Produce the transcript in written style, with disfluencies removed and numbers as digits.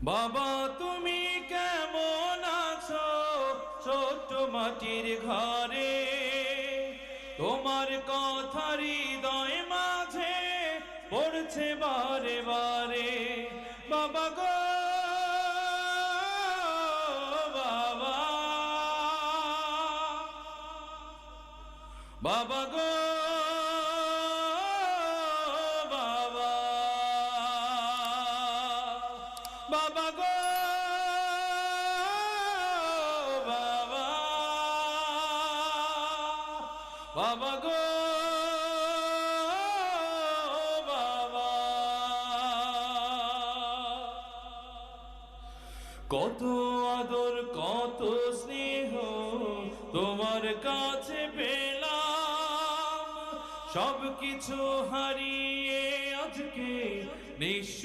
বাবা তুমি কেমন আছো ছোট্ট মাটির ঘরে, তোমার কথা হৃদয় মাঝে পড়ছে বারে বারে। বাবা গো বাবা, বাবা গো বাবা, বাবা গো বাবা, বাবা গো বাবা। কত আদর কত স্নেহ তোমার কাছে পেলাম, সব কিছু হারিয়ে আজকে নিঃস্ব